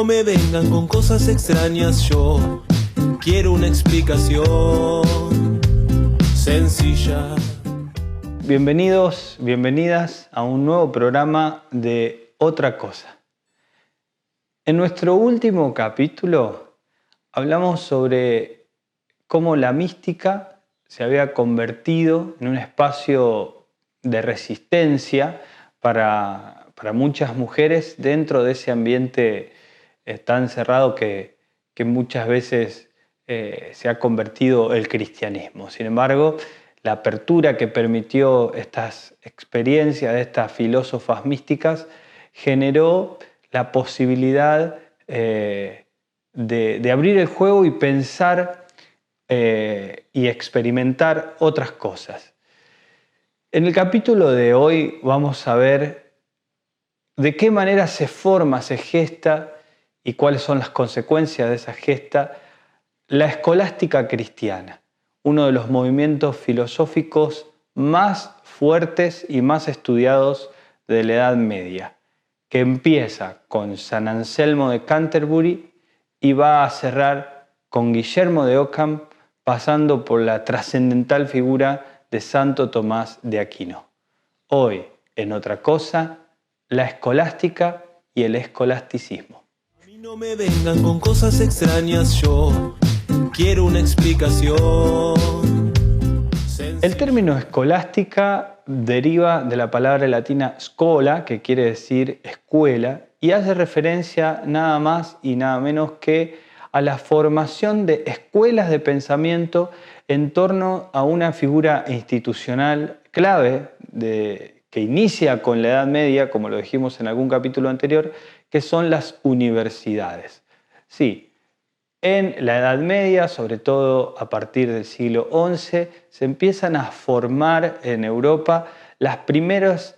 no me vengan con cosas extrañas, yo quiero una explicación sencilla. Bienvenidos, bienvenidas a un nuevo programa de Otra Cosa. En nuestro último capítulo hablamos sobre cómo la mística se había convertido en un espacio de resistencia para muchas mujeres dentro de ese ambiente tan cerrado que muchas veces se ha convertido el cristianismo. Sin embargo, la apertura que permitió estas experiencias de estas filósofas místicas generó la posibilidad de abrir el juego y pensar y experimentar otras cosas. En el capítulo de hoy vamos a ver de qué manera se forma, se gesta y cuáles son las consecuencias de esa gesta la escolástica cristiana, uno de los movimientos filosóficos más fuertes y más estudiados de la Edad Media, que empieza con San Anselmo de Canterbury y va a cerrar con Guillermo de Ockham, pasando por la trascendental figura de Santo Tomás de Aquino. Hoy, en Otra Cosa, la escolástica y el escolasticismo. A mí no me vengan con cosas extrañas, yo quiero una explicación sencilla. El término escolástica deriva de la palabra latina schola, que quiere decir escuela, y hace referencia nada más y nada menos que a la formación de escuelas de pensamiento en torno a una figura institucional clave que inicia con la Edad Media, como lo dijimos en algún capítulo anterior, que son las universidades. Sí, en la Edad Media, sobre todo a partir del siglo XI, se empiezan a formar en Europa las primeras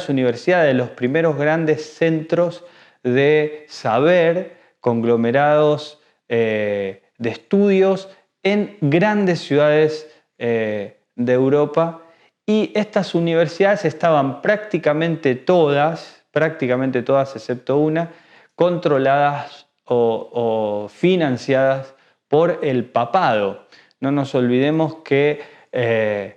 universidades, los primeros grandes centros de saber, conglomerados de estudios en grandes ciudades de Europa. Y estas universidades estaban prácticamente todas excepto una, controladas o financiadas por el papado. No nos olvidemos que el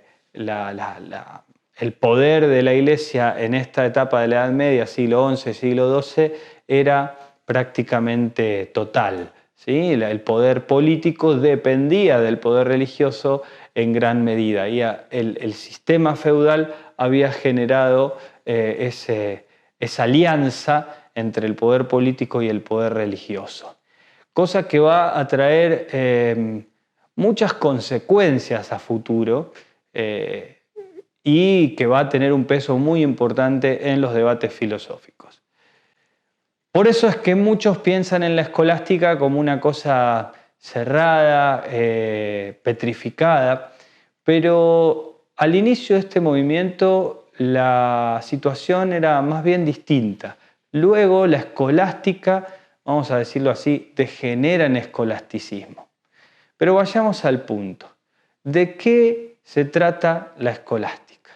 poder de la Iglesia en esta etapa de la Edad Media, siglo XI, siglo XII, era prácticamente total, ¿sí? El poder político dependía del poder religioso en gran medida y el sistema feudal había generado esa alianza entre el poder político y el poder religioso, cosa que va a traer muchas consecuencias a futuro y que va a tener un peso muy importante en los debates filosóficos. Por eso es que muchos piensan en la escolástica como una cosa cerrada, petrificada, pero al inicio de este movimiento la situación era más bien distinta. Luego la escolástica, vamos a decirlo así, degenera en escolasticismo. Pero vayamos al punto. ¿De qué se trata la escolástica?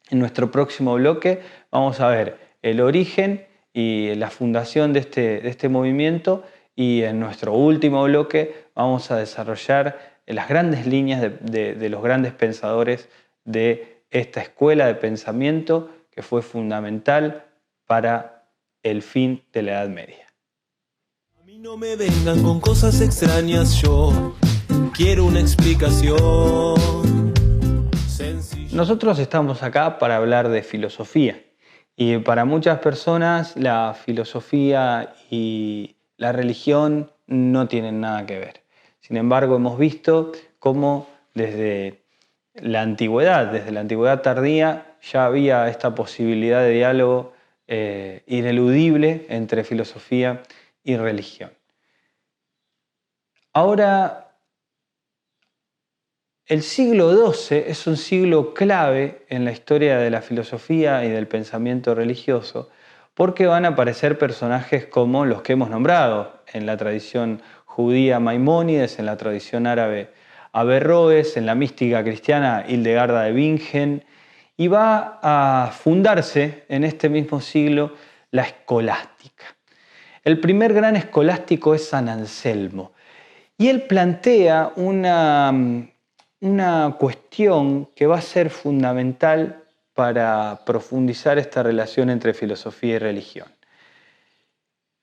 En nuestro próximo bloque vamos a ver el origen y la fundación de este movimiento, y en nuestro último bloque vamos a desarrollar las grandes líneas de los grandes pensadores de esta escuela de pensamiento que fue fundamental para el fin de la Edad Media. A mí no me vengan con cosas extrañas, yo quiero una explicación sencilla. Nosotros estamos acá para hablar de filosofía, y para muchas personas la filosofía y la religión no tienen nada que ver. Sin embargo, hemos visto cómo desde la antigüedad tardía, ya había esta posibilidad de diálogo ineludible entre filosofía y religión. Ahora, el siglo XII es un siglo clave en la historia de la filosofía y del pensamiento religioso, porque van a aparecer personajes como los que hemos nombrado en la tradición judía Maimónides, en la tradición árabe Averroes, en la mística cristiana Hildegarda de Bingen, y va a fundarse en este mismo siglo la escolástica. El primer gran escolástico es San Anselmo. Y él plantea una cuestión que va a ser fundamental para profundizar esta relación entre filosofía y religión.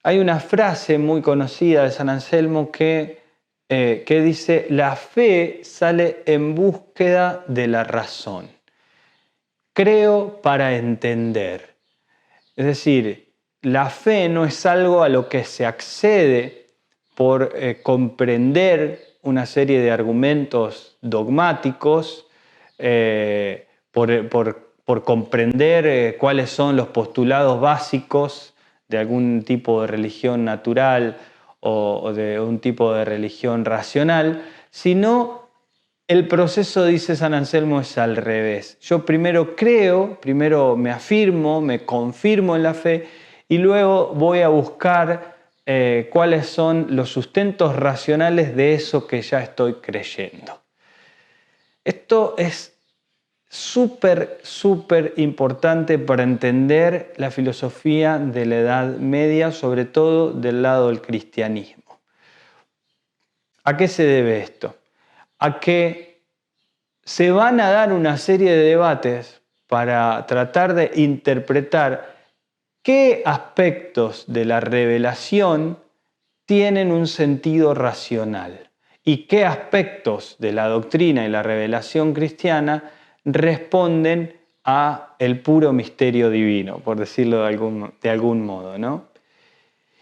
Hay una frase muy conocida de San Anselmo que dice: la fe sale en búsqueda de la razón. Creo para entender. Es decir, la fe no es algo a lo que se accede por comprender una serie de argumentos dogmáticos, por comprender cuáles son los postulados básicos de algún tipo de religión natural o de un tipo de religión racional, sino el proceso, dice San Anselmo, es al revés. Yo primero creo, primero me afirmo, me confirmo en la fe y luego voy a buscar cuáles son los sustentos racionales de eso que ya estoy creyendo. Esto es súper importante para entender la filosofía de la Edad Media, sobre todo del lado del cristianismo. ¿A qué se debe esto? A que se van a dar una serie de debates para tratar de interpretar qué aspectos de la revelación tienen un sentido racional y qué aspectos de la doctrina y la revelación cristiana responden a el puro misterio divino, por decirlo de algún modo, ¿no?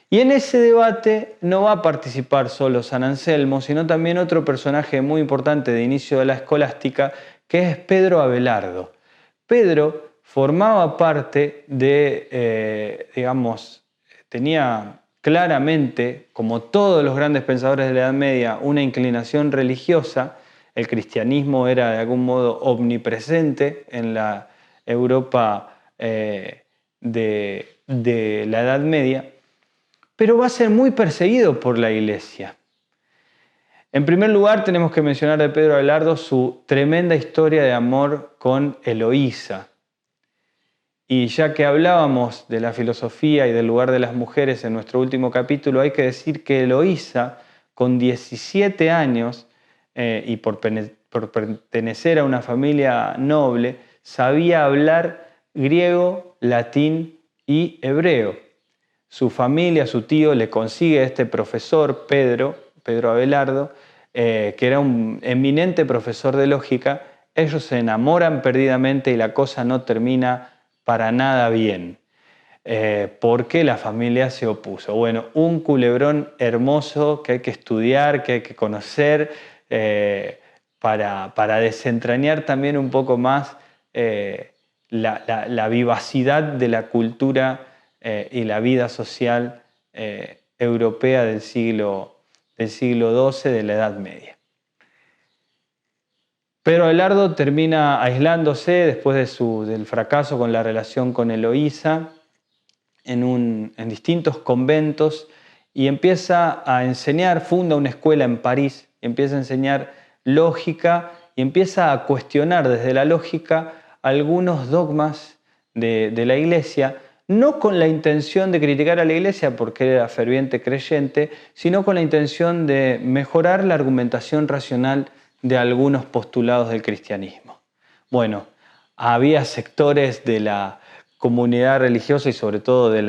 Y en ese debate no va a participar solo San Anselmo, sino también otro personaje muy importante de inicio de la escolástica, que es Pedro Abelardo. Pedro formaba parte de, tenía claramente, como todos los grandes pensadores de la Edad Media, una inclinación religiosa. El cristianismo era de algún modo omnipresente en la Europa de la Edad Media, pero va a ser muy perseguido por la Iglesia. En primer lugar, tenemos que mencionar de Pedro Abelardo su tremenda historia de amor con Eloísa. Y ya que hablábamos de la filosofía y del lugar de las mujeres en nuestro último capítulo, hay que decir que Eloísa, con 17 años, y por pertenecer a una familia noble, sabía hablar griego, latín y hebreo. Su familia, su tío, le consigue a este profesor, Pedro Abelardo, que era un eminente profesor de lógica. Ellos se enamoran perdidamente y la cosa no termina para nada bien, porque la familia se opuso. Bueno, un culebrón hermoso que hay que estudiar, que hay que conocer, para desentrañar también un poco más la vivacidad de la cultura y la vida social europea del siglo XII, de la Edad Media. Pedro Abelardo termina aislándose después del fracaso con la relación con Eloísa en distintos conventos y empieza a enseñar, funda una escuela en París, empieza a enseñar lógica y empieza a cuestionar desde la lógica algunos dogmas de la Iglesia, no con la intención de criticar a la Iglesia porque era ferviente creyente, sino con la intención de mejorar la argumentación racional de algunos postulados del cristianismo. Bueno, había sectores de la comunidad religiosa y sobre todo de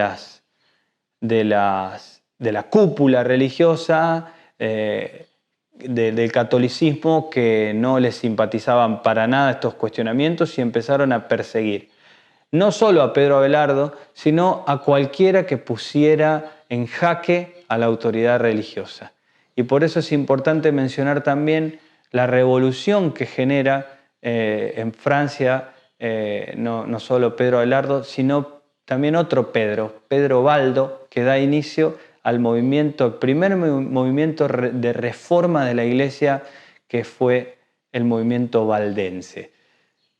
la cúpula religiosa del catolicismo que no les simpatizaban para nada estos cuestionamientos y empezaron a perseguir no solo a Pedro Abelardo, sino a cualquiera que pusiera en jaque a la autoridad religiosa. Y por eso es importante mencionar también la revolución que genera en Francia no solo Pedro Abelardo, sino también otro Pedro Baldo, que da inicio al primer movimiento de reforma de la Iglesia, que fue el movimiento valdense.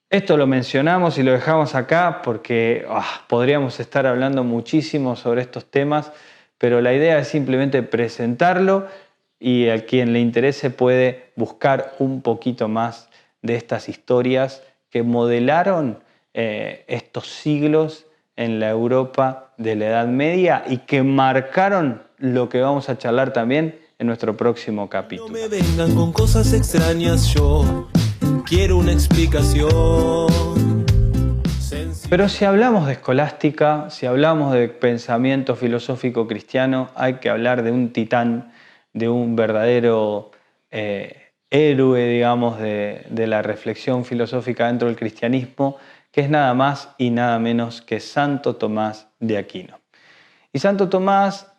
Esto lo mencionamos y lo dejamos acá porque podríamos estar hablando muchísimo sobre estos temas, pero la idea es simplemente presentarlo y a quien le interese puede buscar un poquito más de estas historias que modelaron estos siglos en la Europa de la Edad Media y que marcaron lo que vamos a charlar también en nuestro próximo capítulo. No me vengan con cosas extrañas, yo quiero una explicación. Pero si hablamos de escolástica, si hablamos de pensamiento filosófico cristiano, hay que hablar de un titán, de un verdadero héroe, digamos, de la reflexión filosófica dentro del cristianismo, que es nada más y nada menos que Santo Tomás de Aquino. Y Santo Tomás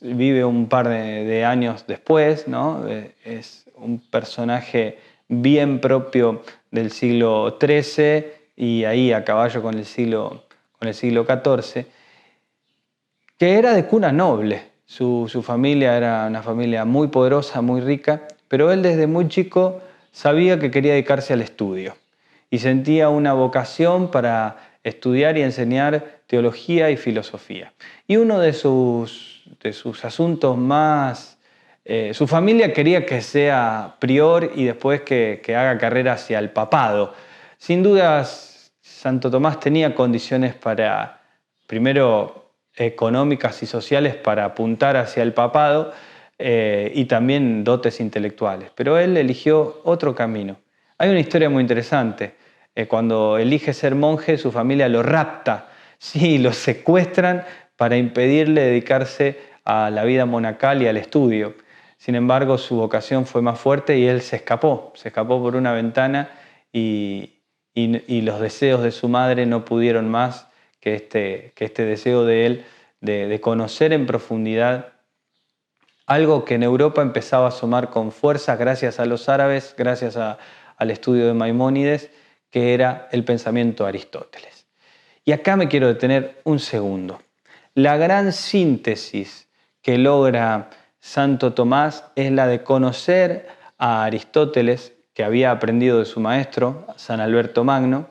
vive un par de años después, ¿no? Es un personaje bien propio del siglo XIII y ahí a caballo con el siglo XIV, que era de cuna noble. Su familia era una familia muy poderosa, muy rica, pero él desde muy chico sabía que quería dedicarse al estudio y sentía una vocación para estudiar y enseñar teología y filosofía. Y uno de sus asuntos más... su familia quería que sea prior y después que haga carrera hacia el papado. Sin dudas, Santo Tomás tenía condiciones para, primero, económicas y sociales para apuntar hacia el papado y también dotes intelectuales. Pero él eligió otro camino. Hay una historia muy interesante. Cuando elige ser monje, su familia lo rapta, sí, lo secuestran para impedirle dedicarse a la vida monacal y al estudio. Sin embargo, su vocación fue más fuerte y él se escapó por una ventana y los deseos de su madre no pudieron más que este deseo de él de conocer en profundidad algo que en Europa empezaba a asomar con fuerza gracias a los árabes, gracias al estudio de Maimónides, que era el pensamiento de Aristóteles. Y acá me quiero detener un segundo. La gran síntesis que logra Santo Tomás es la de conocer a Aristóteles, que había aprendido de su maestro, San Alberto Magno,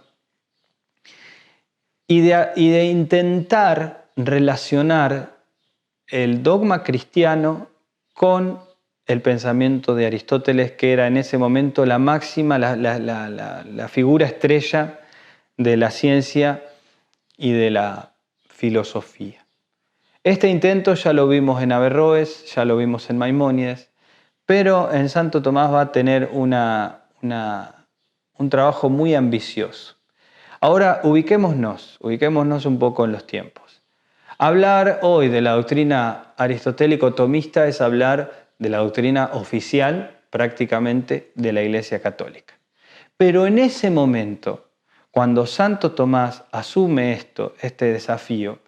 y de intentar relacionar el dogma cristiano con el pensamiento de Aristóteles, que era en ese momento la máxima, la figura estrella de la ciencia y de la filosofía. Este intento ya lo vimos en Averroes, ya lo vimos en Maimónides, pero en Santo Tomás va a tener un trabajo muy ambicioso. Ahora ubiquémonos un poco en los tiempos. Hablar hoy de la doctrina aristotélico-tomista es hablar de la doctrina oficial, prácticamente, de la Iglesia Católica. Pero en ese momento, cuando Santo Tomás asume este desafío,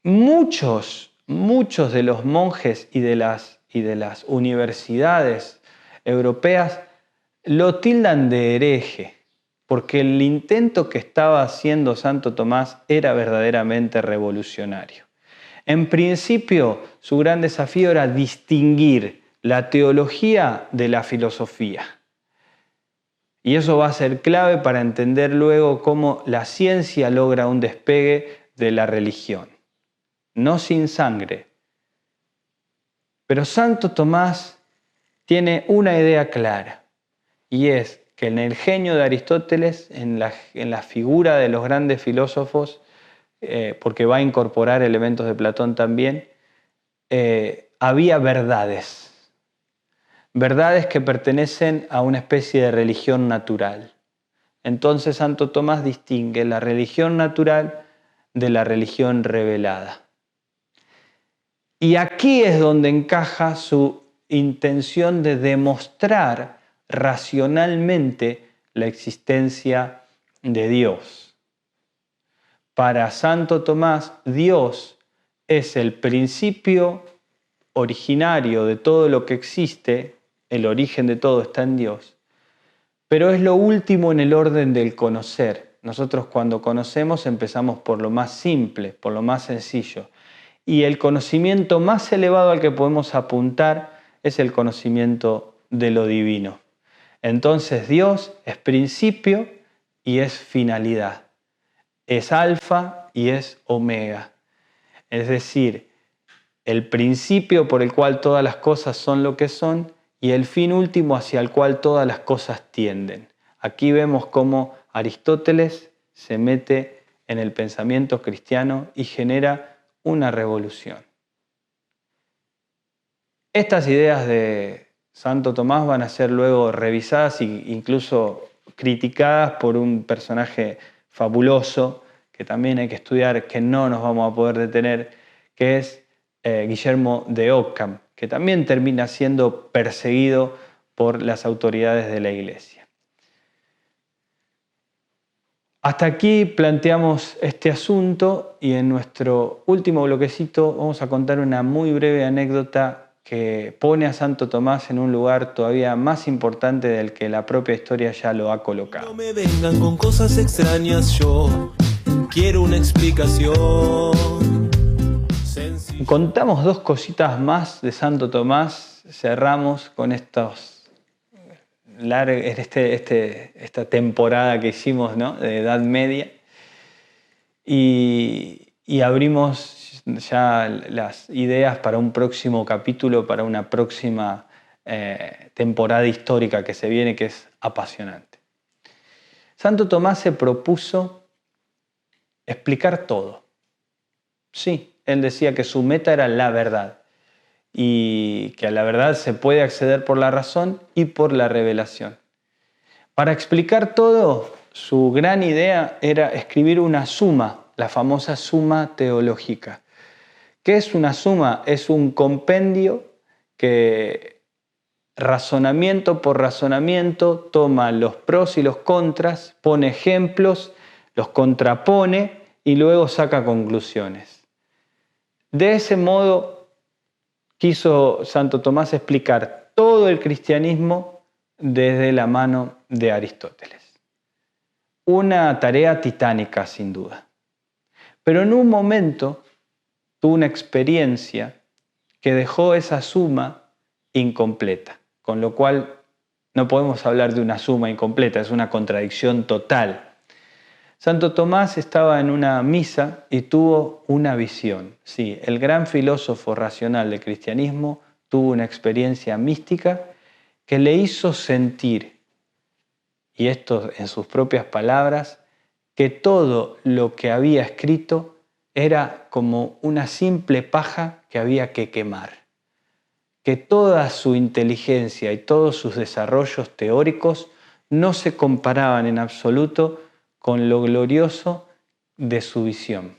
muchos de los monjes y de las universidades europeas lo tildan de hereje, porque el intento que estaba haciendo Santo Tomás era verdaderamente revolucionario. En principio, su gran desafío era distinguir la teología de la filosofía. Y eso va a ser clave para entender luego cómo la ciencia logra un despegue de la religión. No sin sangre. Pero Santo Tomás tiene una idea clara, y es que en el genio de Aristóteles, en la figura de los grandes filósofos, porque va a incorporar elementos de Platón también, había verdades que pertenecen a una especie de religión natural. Entonces Santo Tomás distingue la religión natural de la religión revelada. Y aquí es donde encaja su intención de demostrar racionalmente la existencia de Dios. Para Santo Tomás, Dios es el principio originario de todo lo que existe, el origen de todo está en Dios, pero es lo último en el orden del conocer. Nosotros cuando conocemos empezamos por lo más simple, por lo más sencillo, y el conocimiento más elevado al que podemos apuntar es el conocimiento de lo divino. Entonces Dios es principio y es finalidad, es alfa y es omega. Es decir, el principio por el cual todas las cosas son lo que son y el fin último hacia el cual todas las cosas tienden. Aquí vemos cómo Aristóteles se mete en el pensamiento cristiano y genera una revolución. Estas ideas de Santo Tomás van a ser luego revisadas e incluso criticadas por un personaje fabuloso que también hay que estudiar, que no nos vamos a poder detener, que es Guillermo de Ockham, que también termina siendo perseguido por las autoridades de la Iglesia. Hasta aquí planteamos este asunto y en nuestro último bloquecito vamos a contar una muy breve anécdota que pone a Santo Tomás en un lugar todavía más importante del que la propia historia ya lo ha colocado. No me vengan con cosas extrañas, yo quiero una explicación. Contamos dos cositas más de Santo Tomás, cerramos con esta temporada que hicimos, ¿no?, de Edad Media y abrimos ya las ideas para un próximo capítulo, para una próxima temporada histórica que se viene, que es apasionante. Santo Tomás se propuso explicar todo. Sí, él decía que su meta era la verdad y que a la verdad se puede acceder por la razón y por la revelación. Para explicar todo, su gran idea era escribir una suma, la famosa Suma Teológica. ¿Qué es una suma? Es un compendio que, razonamiento por razonamiento, toma los pros y los contras, pone ejemplos, los contrapone y luego saca conclusiones. De ese modo quiso Santo Tomás explicar todo el cristianismo desde la mano de Aristóteles. Una tarea titánica, sin duda. Pero en un momento tuvo una experiencia que dejó esa suma incompleta, con lo cual no podemos hablar de una suma incompleta, es una contradicción total. Santo Tomás estaba en una misa y tuvo una visión. Sí, el gran filósofo racional del cristianismo tuvo una experiencia mística que le hizo sentir, y esto en sus propias palabras, que todo lo que había escrito era como una simple paja que había que quemar. Que toda su inteligencia y todos sus desarrollos teóricos no se comparaban en absoluto con lo glorioso de su visión.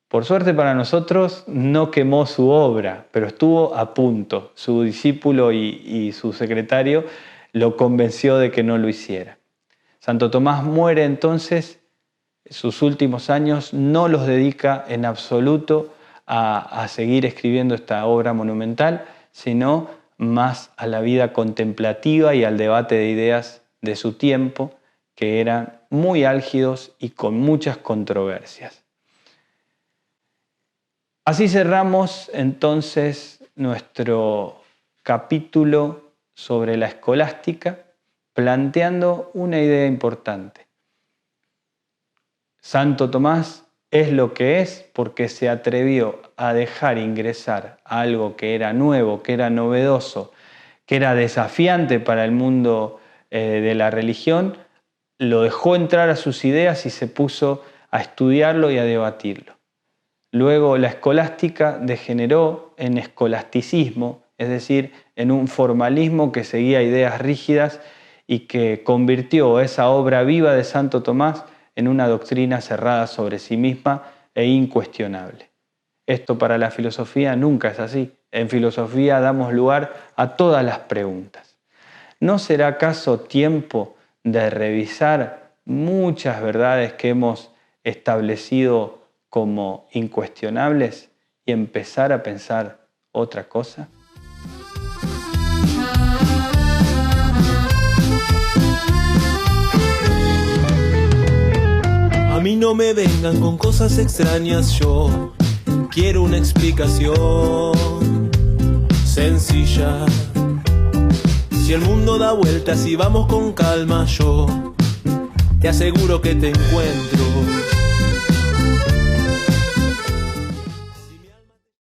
Por suerte para nosotros no quemó su obra, pero estuvo a punto. Su discípulo y su secretario lo convenció de que no lo hiciera. Santo Tomás muere entonces, sus últimos años no los dedica en absoluto a seguir escribiendo esta obra monumental, sino más a la vida contemplativa y al debate de ideas de su tiempo, que eran muy álgidos y con muchas controversias. Así cerramos entonces nuestro capítulo sobre la escolástica, planteando una idea importante. Santo Tomás es lo que es porque se atrevió a dejar ingresar algo que era nuevo, que era novedoso, que era desafiante para el mundo de la religión, lo dejó entrar a sus ideas y se puso a estudiarlo y a debatirlo. Luego la escolástica degeneró en escolasticismo, es decir, en un formalismo que seguía ideas rígidas y que convirtió esa obra viva de Santo Tomás en una doctrina cerrada sobre sí misma e incuestionable. Esto para la filosofía nunca es así. En filosofía damos lugar a todas las preguntas. ¿No será acaso tiempo de revisar muchas verdades que hemos establecido como incuestionables y empezar a pensar otra cosa? A mí no me vengan con cosas extrañas, yo quiero una explicación sencilla. Si el mundo da vueltas y vamos con calma, yo te aseguro que te encuentro.